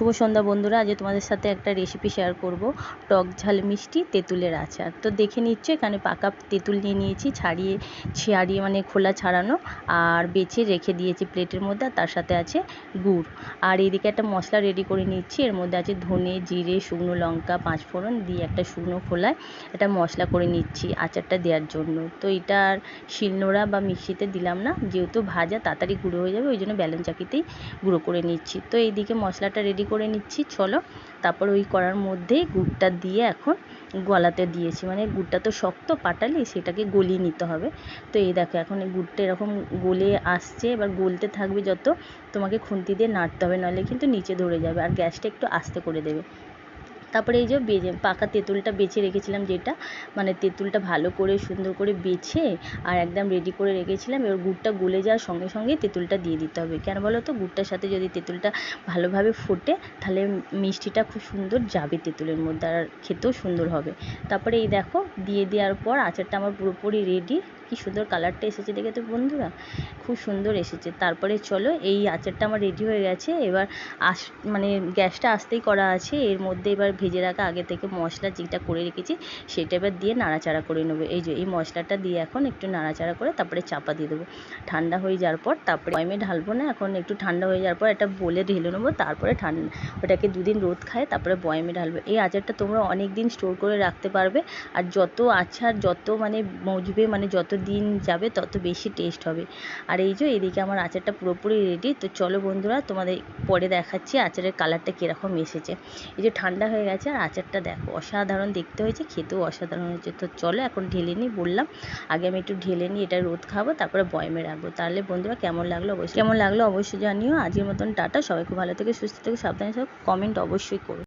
শুভ সন্ধ্যা বন্ধুরা, আজ তোমাদের সাথে একটা রেসিপি শেয়ার করব, টক ঝাল মিষ্টি তেঁতুলের আচার। তো দেখে নিচ্ছ, এখানে পাকা তেঁতুল নিয়ে নিয়েছি, ছাড়িয়ে মানে খোলা ছাড়ানো, আর বেছে রেখে দিয়েছি প্লেটের মধ্যে। আর তার সাথে আছে গুড়। আর এইদিকে একটা মশলা রেডি করে নিচ্ছি, এর মধ্যে আছে ধনে, জিরে, শুকনো লঙ্কা, পাঁচফোড়ন দিয়ে একটা শুকনো খোলায় একটা মশলা করে নিচ্ছি আচারটা দেওয়ার জন্য। তো এটা আর শিলনোড়া বা মিক্সিতে দিলাম না, যেহেতু ভাজা তাড়াতাড়ি গুঁড়ো হয়ে যাবে, ওই জন্য ব্যালন চাকিতেই গুঁড়ো করে নিচ্ছি। তো এইদিকে মশলাটা রেডি করে নিচ্ছি, চলো। তারপর ওই কড়ার মধ্যেই গুড়টা দিয়ে এখন গলাতে দিয়েছি, মানে গুড়টা তো শক্ত পাটালি, সেটাকে গলিয়ে নিতে হবে। তো এই দেখো, এখন এই গুড়টা এরকম গলে আসছে, এবার গলতে থাকবে যত, তোমাকে খুন্তি দিয়ে নাড়তে হবে, নাহলে কিন্তু নিচে ধরে যাবে। আর গ্যাসটা একটু আস্তে করে দেবে। তারপরে এই যে পাকা তেঁতুলটা বেছে রেখেছিলাম, যেটা মানে তেঁতুলটা ভালো করে সুন্দর করে বেছে আর একদম রেডি করে রেখেছিলাম। এবার গুড়টা গলে যাওয়ার সঙ্গে সঙ্গে তেঁতুলটা দিয়ে দিতে হবে। কেন বলো তো, গুড়টার সাথে যদি তেঁতুলটা ভালোভাবে ফোটে, তাহলে মিষ্টিটা খুব সুন্দর যাবে তেঁতুলের মধ্যে, আর খেতেও সুন্দর হবে। তারপরে এই দেখো, দিয়ে দেওয়ার পর আচারটা আমার পুরোপুরি রেডি। কি সুন্দর কালারটা এসেছে দেখে তো বন্ধুরা, খুব সুন্দর এসেছে। তারপরে চলো, এই আচারটা আমার রেডি হয়ে গেছে। এবার মানে গ্যাসটা আস্তেই করা আছে, এর মধ্যে এবার ভেজে রাখা আগে থেকে মশলা যেটা করে রেখেছি সেটা এবার দিয়ে নাড়াচাড়া করে নেবো। এই যে এই মশলাটা দিয়ে এখন একটু নাড়াচাড়া করে তারপরে চাপা দিয়ে দেবো। ঠান্ডা হয়ে যাওয়ার পর তারপরে বয়মে ঢালবো না, এখন একটু ঠান্ডা হয়ে যাওয়ার পর একটা বলে ঢেলে নেবো। তারপরে ওটাকে দুদিন রোদ খায়, তারপরে বয়মে ঢালবো। এই আচারটা তোমরা অনেক দিন স্টোর করে রাখতে পারবে, আর যত আচার যত মানে মজবে, মানে যত দিন যাবে তত বেশি টেস্ট হবে। আর এই যে এদিকে আমার আচারটা পুরোপুরি রেডি। তো চলো বন্ধুরা, তোমাদের পরে দেখাচ্ছি আচারের কালারটা কীরকম এসেছে। এই যে ঠান্ডা হয়ে গেছে, আর আচারটা দেখো অসাধারণ দেখতে হয়েছে, খেতেও অসাধারণ হয়েছে। তো চলো এখন ঢেলে নিই, বললাম আগে আমি একটু ঢেলে নিই, এটা রোদ খাবো, তারপরে বয়মে রাখবো। তাহলে বন্ধুরা কেমন লাগলো অবশ্যই জানিও। আজকের মতন টাটা, সবাই খুব ভালো থেকে সুস্থ থেকে সাবধানে থাকো, কমেন্ট অবশ্যই করো।